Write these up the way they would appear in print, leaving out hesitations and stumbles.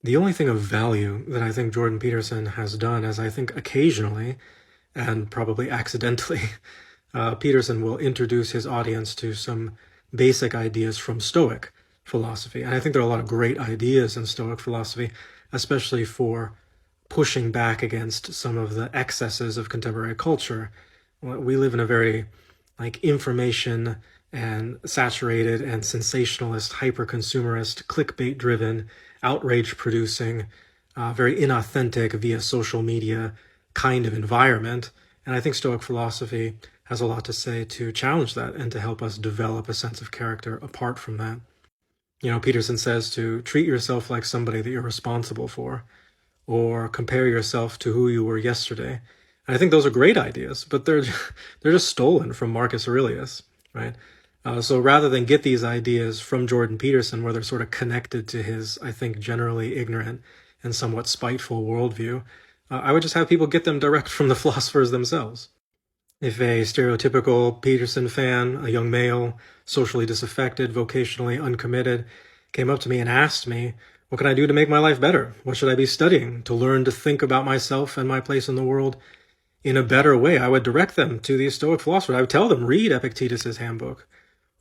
The only thing of value that I think Jordan Peterson has done is I think occasionally, and probably accidentally, Peterson will introduce his audience to some basic ideas from Stoic philosophy. And I think there are a lot of great ideas in Stoic philosophy, especially for pushing back against some of the excesses of contemporary culture. We live in a very information and saturated and sensationalist, hyper-consumerist, clickbait-driven, outrage-producing, very inauthentic via social media kind of environment. And I think Stoic philosophy has a lot to say to challenge that and to help us develop a sense of character apart from that. Peterson says to treat yourself like somebody that you're responsible for, or compare yourself to who you were yesterday. And I think those are great ideas, but they're just stolen from Marcus Aurelius, right? So rather than get these ideas from Jordan Peterson, where they're sort of connected to his, I think, generally ignorant and somewhat spiteful worldview, I would just have people get them direct from the philosophers themselves. If a stereotypical Peterson fan, a young male, socially disaffected, vocationally uncommitted, came up to me and asked me, what can I do to make my life better? What should I be studying to learn to think about myself and my place in the world in a better way? I would direct them to these Stoic philosophers. I would tell them, read Epictetus's handbook,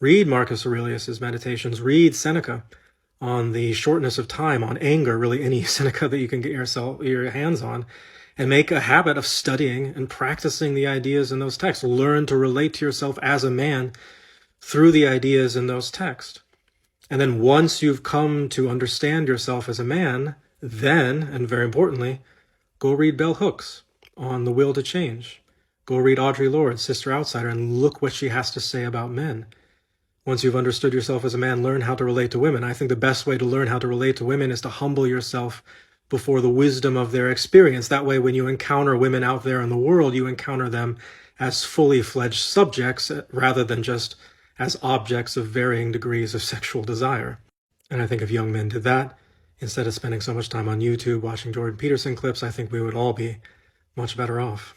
read Marcus Aurelius's Meditations, read Seneca on the shortness of time, on anger, really any Seneca that you can get your hands on, and make a habit of studying and practicing the ideas in those texts. Learn to relate to yourself as a man through the ideas in those texts. And then once you've come to understand yourself as a man, then, and very importantly, go read Bell Hooks on the will to change. Go read Audre Lorde's Sister Outsider and look what she has to say about men. Once you've understood yourself as a man, learn how to relate to women. I think the best way to learn how to relate to women is to humble yourself before the wisdom of their experience. That way, when you encounter women out there in the world, you encounter them as fully fledged subjects rather than just as objects of varying degrees of sexual desire. And I think if young men did that, instead of spending so much time on YouTube watching Jordan Peterson clips, I think we would all be much better off.